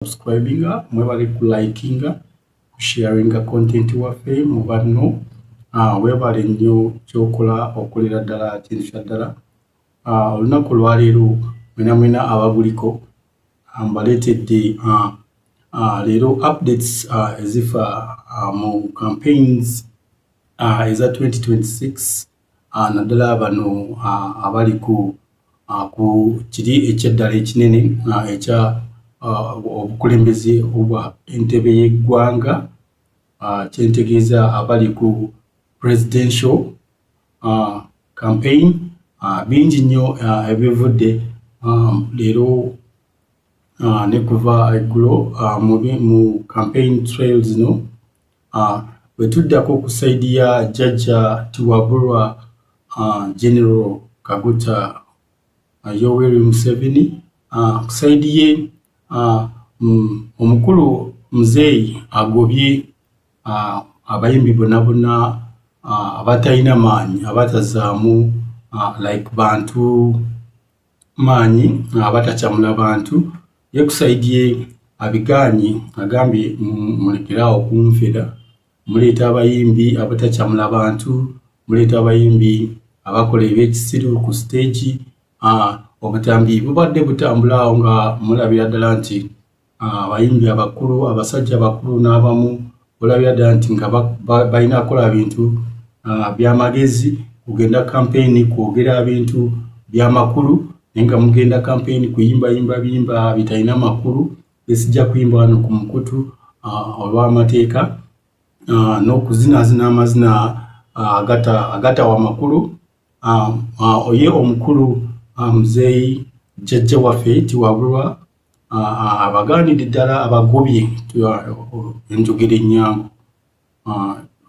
subscribinga, mwebale ku likinga, ku sharinga content waffe mu banno, webale nnyo kyokola okolera ddala kintu kya ddala. Olunaku lwaleero mwena ababuliko mbaleetedde leero updates ezifa mu campaigns eza 2026 naddala bano abali ku kiri ekyeddala ekinene ekya obukulembeze obwa entebe y'eggwanga, kyentegeeza abali ku presidential campaign. Bingi nnyo ebivudde leero ne kuva eggulo mu campaign trails no bwe tuddako ku saidi ya Jjajja Tiwabulwa General Kaguta Yoweri Museveni, ku saidi ye omukulu Muzeeyi agobye abayimbi bonna abatalina maanyi abatazaamu like bantu maanyi abatakyamula bantu. Ye ku saidi ye abigaanye agambye mulekerawo okunfera, muleeta abayimbi abatakyamula bantu, muleeta abayimbi abakola ebyekisiru ku stage. Obutambi bubadde butambula awo nga mulabira ddala nti abayimbi abakulu, abasajja abakulu n'abamu olabira ddala nti nga balina kukola bintu by'amagezi. Kugenda campaign kwogera bintu by'amakulu, naye nga mugenda campaign kuyimba bitalina makulu, esijja kuyimba wano ku mukutu olw'amateeka n'okuzinazina amazina agatawa amakulu. Oye omukulu Muzeeyi Jjajja waffe Tiwabulwa abagaanidde ddala abagobye enjogera ennyangu,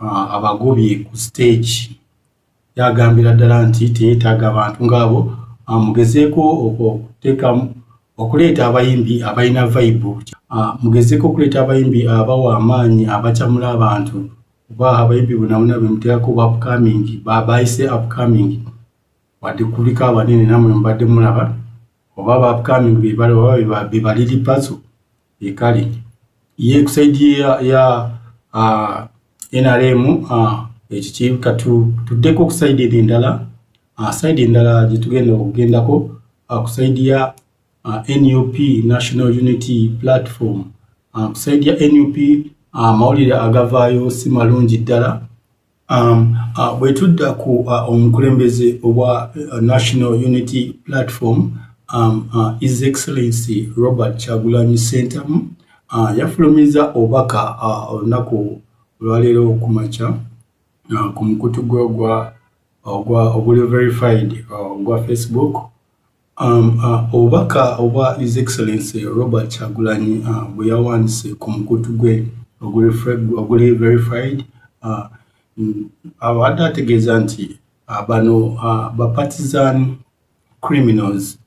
abagobye ku stage. Yagambira ddala nti teyeetaaga abantu ng'abo, mugezeeko okuleeta abayimbi abalina vibe, mugezeeko okuleeta abayimbi abawa amaanyi abakyamula abantu, oba abayimbi bonna be muteekako upcoming bayise upcoming, wadde kuliko abanene namwe mubadde mulaba, oba aba upcoming be baliri pazo ekale. Ye ku saidi ya NRM ekyo tuddeko ku saidi eri endala, saidi endala gye tugenda okugendako ku saidi ya NUP National Unity Platform. Ku saidi ya NUP amawulire agavaayo si malungi ddala. Bwe tudda ku omukulembeze obwa National Unity Platform, His Excellency Robert Kyagulanyi Ssentamu yafulumiza obubaka olunaku olwaleero kumakya ku mukutu gwe oguli verified ogwa Facebook. Obubaka obwa His Excellency Robert Kyagulanyi bwe yawandiise ku mukutu gwe oguli verified, abadde ategeeza nti bano partisan criminals,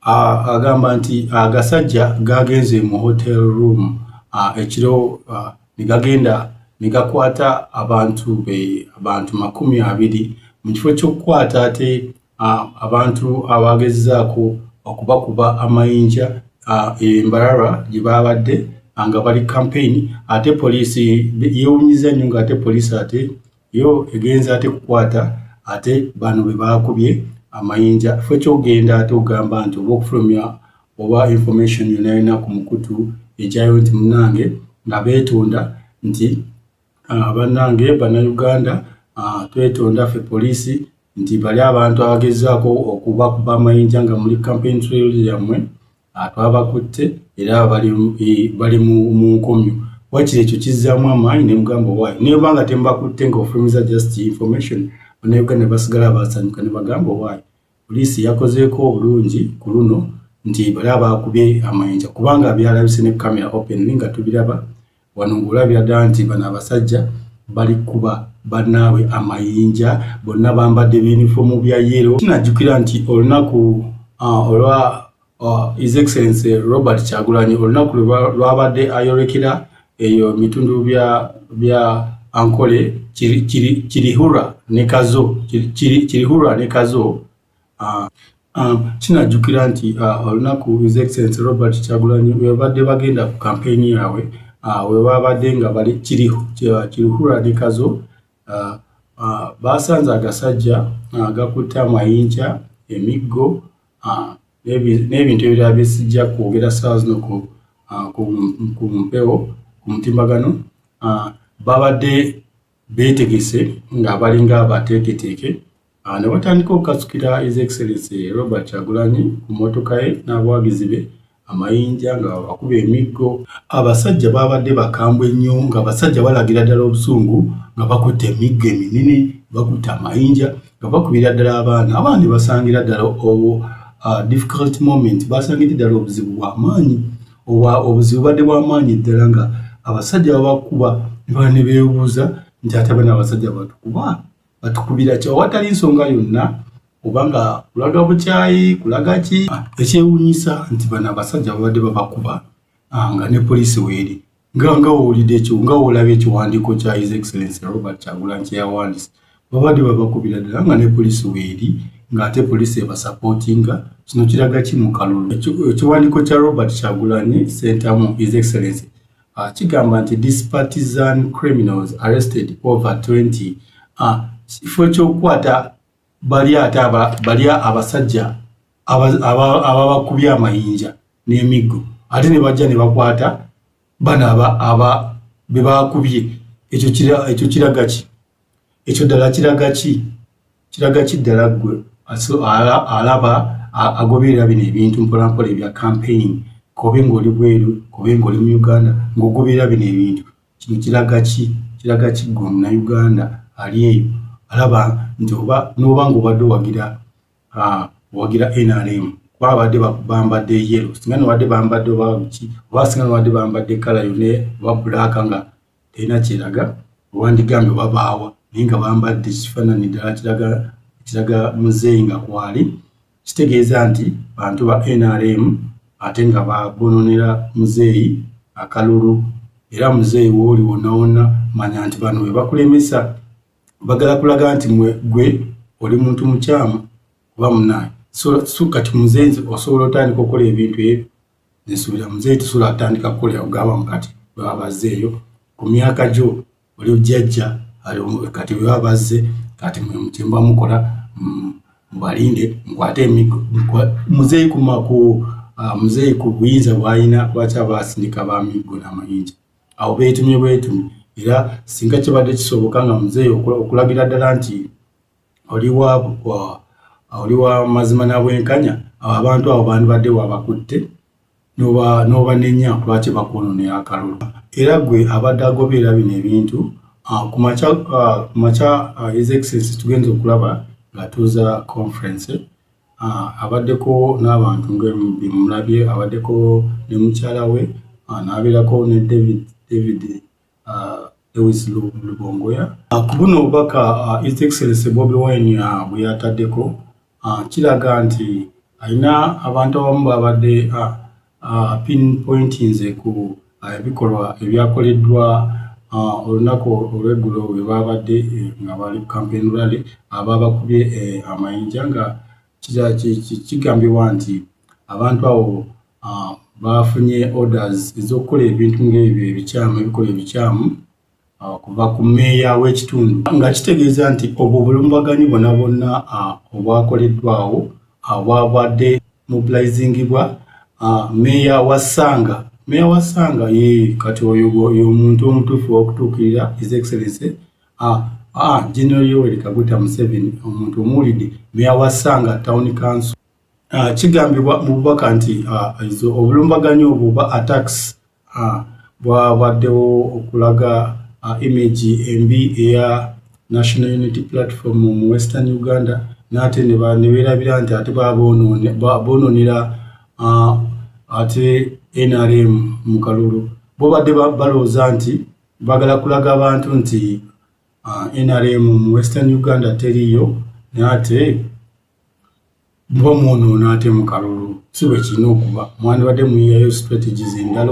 agamba nti agasajja gagenze mu hotel room ekiro ne gagenda ne gakwata abantu 20 mu kifo ky'okukwata ate abantu abagezaako okubakuba amayinja embalala gye babadde nga bali campaign. Ate poliisi yeewunyiza nnyo ng'ate poliisi ate yo egenza ate kukwata ate bano be bakubye amayinja. Ffe kyogenda ate ogamba nti oba okufulumya oba information yonna ku mukutu egyayo nti munnange nga beetonda nti bannange bannayuganda twetonda ffe poliisi nti bali abantu abagezaako okubakuba amayinja nga muli campaign trail yammwe twabakutte era bali mu nkomyo. Wakiri ekyo kizzaamu amaanyi ne mugamba waayi, naye banga tembakutte ng'ofulumiza just information, bannayuganda basigala basanyuka ne bagamba waayi poliisi yakozeeko obulungi ku luno nti bali abakubye amayinja, kubanga byalabise ne kamera open nga tubiraba wano ng'olabira ddala nti bano abasajja bali kuba bannaabwe amayinja, bonna bambadde yunifoomu bya yero. Kinajjukira nti olunaku olwa His Excellency Robert Kyagulanyi olunaku lwabadde ayolekera eyo mitundu bya Ankole Kirihura ne Kazo kinajjukira nti olunaku His Excellency Robert Kyagulanyi webadde bagenda ku kampeyini yaabwe we babadde nga bali Kiruhura ne Kazo basanze agasajja gakutte amayinja emiggo n'ebintu ebirala bisijja kwogera ssaawa zino ku mpewo ku mutimbagano babadde beetegese nga balinga abateeketeeke ne batandika okukasukira His Excellency Robert Kyagulanyi ku mmotoka ye n'abawagizi be amayinja nga bakuba emiggo. Abasajja babadde bakambwe nnyo nga abasajja balagira ddala obusungu nga bakutte emiggo eminene bakutte amayinja nga bakubira ddala abaana ne basangira ddala difficult moment basangira ddala obuzibu bw'amaanyi obuzibu badde bw'amaanyi ddala nga abasajja babakuba ne beebuuza nti ate bano abasajja batukubira ki awatali nsonga yonna oba nga kulaga bukyayi kulaga ki ekyewuunyisa nti bano abasajja babadde babakuba nga ne poliisi weeri nga owulidde ekyo nga olaba ekiwandiiko kya His Excellency Robert Kyagulanyi kye yawandiise babadde babakubira ddala nga ne poliisi weeri ng'ate poliisi ebasapootinga. Kino kiraga ki mu kalulu ekiwandiiko kya Robert Kyagulanyi Ssentamu His Excellency kigamba nti these partisan criminals arrested over 20 kifo ekyokukwata bali abasajja ababakubye amayinja n'emiggo ate ne bajja ne bakwata bano be bakubye. Ekyo kiraga ki? Ekyo ddala kiraga ki? Kiraga ki ddala ggwe alaba agoberera bino ebintu mpolampola ebya campaign kobe ng'oli bweru kobe ng'oli mu Uganda ng'ogoberera bino ebintu kino kiraga ki? Kiraga ki ggwe Munnayuganda ali eyo alaba nti n'oba ng'obadde wagira NRM kuba abadde bambadde yellow singa nobadde bambadde oba singa nobadde bambadde kala yone oba black nga terina kyeraga owandigambye babaawa naye nga bambadde kifaananyi ddala kiraga muzeeyi nga kwali kitegeeza nti bantu ba NRM ate nga babononera muzeeyi akalulu era muzeeyi wooli wonna wonna manya nti bano we bakulemesa bagala kulaga nti gwe oli muntu mukyamu oba munaye so kati muzeeyi osobola otandika okukola ebintu ebyo nsuubira muzeeyi tusobola atandika kukola ogamba mukati bwe babazzeeyo ku myaka gyo oli ojjajja kati bwe babazze kati mwe mukola mubalinde mukwate emiggo muzeeyi muzeeyi ku buyinza bw'alina lwaki abasindika ba miggo n'amayinja awo beetumye bwetumye era singa kibadde kisoboka nga muzeeyi okulagira ddala nti oli wa mazima n'abwenkanya abantu abo bandibadde wabakutte n'obanenya lwaki bakwononera akalulu. Era gwe abadde agoberera bino ebintu ku makya His Excellency tugenza okulaba ng'atuuza conference abaddeko n'abantu ng'emulabye abaddeko ne mukyala we n'abeerako ne David Lewis Lubongoya. Ku buno obubaka His Excellency Bobi Wine bwe yataddeko kiraga nti alina abantu abamu babadde pinpointinze ku ebikolwa ebyakoleddwa olunaku olw'eggulo bwe babadde nga bali campaign rally ababakubye amayinja nga kigambibwa nti abantu abo bafunye orders ez'okukola ebintu ng'ebyo ebikola ebikyamu kuva ku mmeeya w'ekitundu nga kitegeeza nti obwo bulumbaganyi bwonna bwonna obwakoleddwawo bwabadde mobilizingibwa mmeeya wa Ssanga ye kati oyo omuntu omutuufu w'okutuukirira His Excellency General Yoweri Kaguta Museveni omuntu omuwulidde mmeeya wa Ssanga Town Council. Kigambibwa mu bubaka nti obulumbaganyi obwo oba attacks bwabaddewo okulaga image embi eya National Unity Platform mu Western Uganda n'ate ne beerabira nti ate boononera ate NRM mu kalulu bo badde balowooza nti bagala kulaga abantu nti NRM mu Western Uganda teriyo n'ate bo mwonoona ate mu kalulu si bwe kirina okuba mwandibadde muyiyayo strategies endala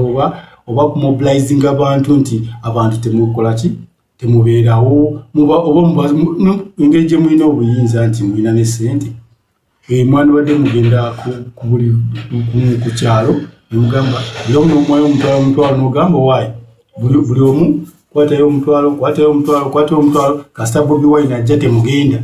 oba kumobilizing abantu nti abantu temukola ki temubeerawo oba engeri gye mulina obuyinza nti mulina ne ssente mwana wadde mugenda ku kyalo nemugamba omwoyo omutwalo nogamba waayi buli omu kwatayo omutwalo kasita Bobi Wine ajja temugenda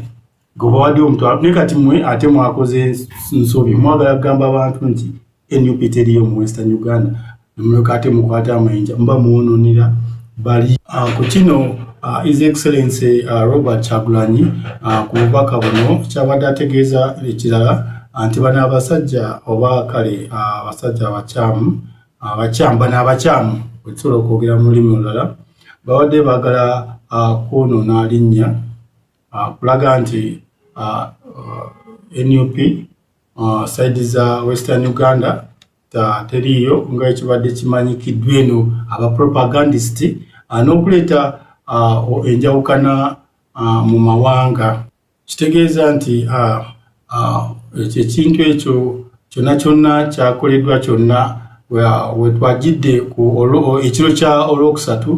goba wadde omutwalo naye kati mmwe ate mwakoze nsobi mwagala kugamba abantu nti NUP teriyo mu Western Uganda nemulyoka ate mukwata amayinja mba muwononera bali ku kino His Excellency Robert Kyagulanyi ku bubaka buno kyabadde ategeeza ekirala anti bano abasajja oba kale abasajja abakyamba n'abakyamu bwetusobola okwogera mu lulimi olulala babadde baagala kwonoona linnya kulaga nti NUP saidi za Western Uganda teriyo nga ekibadde kimanyikiddwa eno abapropagandist n'okuleeta enjawukana mu mawanga kitegeeza nti ekintu ekyo kyonna kyakoleddwa kyonna we twajidde ku ekiro kya olwokusatu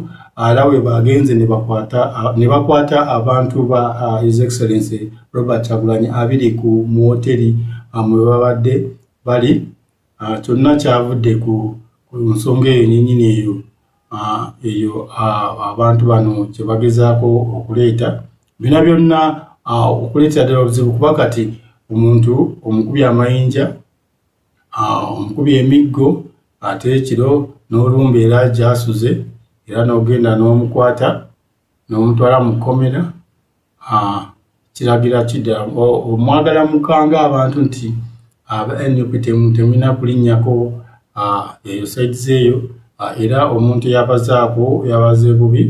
era we bagenze ne bakwata abantu ba His Excellency Robert Kyagulanyi abiri ku muhoteri mwe babadde bali kyonna kyavudde ku nsonga eyo nnyini eyo abantu bano kye bagezaako okuleeta byonna okuleeta ddala obuzibu kuba kati omuntu omukubi amayinja omukubi emiggo ate ekiro n'olumba era gyasuze era n'ogenda n'omukwata n'omutwala mu kkomera kiragira kiddala omwagala mukanga abantu nti NUP temulina kulinnyako eyo sides eyo era omuntu yabazaako yabaze bubi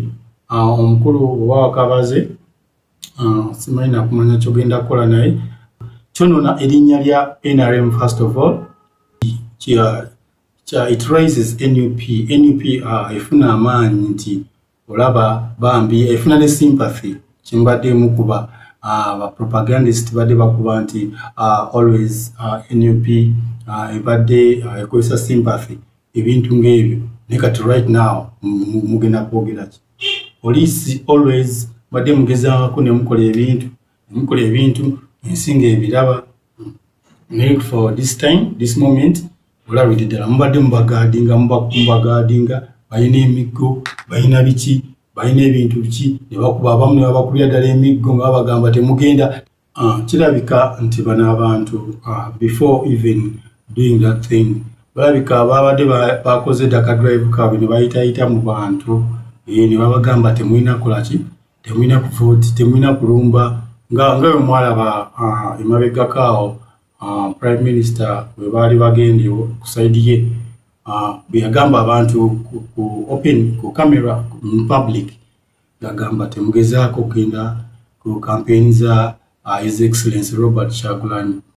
omukulu oba wakabaze simanyi nakumanya kyogenda kukola naye kyonoona erinnya lya NRM first of all it raises NUP efuna amaanyi nti olaba bambi efuna ne sympathy kimbaddemu kuba propagandist badde bakuba nti always NUP ebadde ekozesa sympathy ebintu ng'ebyo naye kati right now mugenda kwogera ki police always badde mugezaako ne mukola ebintu ensinga ebiraba naye for this moment olabidde ddala mubadde mubagadinga balina emiggo balina biki balina ebintu biki ne bakuba abamu ne babakubira ddala emiggo nga babagamba temugenda kirabika nti bano abantu before even doing that thing balabika ababadde bakoze daka drive kaabwe ne bayitayita mu bantu ne babagamba temulina kolaki temulina kuvooti temulina kulumba nga bwe mwalaba emabegakaawo Prime Minister we baali bagende ku side ye bwe yagamba abantu ku camera in public yagamba temugezaako kugenda ku campaign za His Excellency Robert Kyagulanyi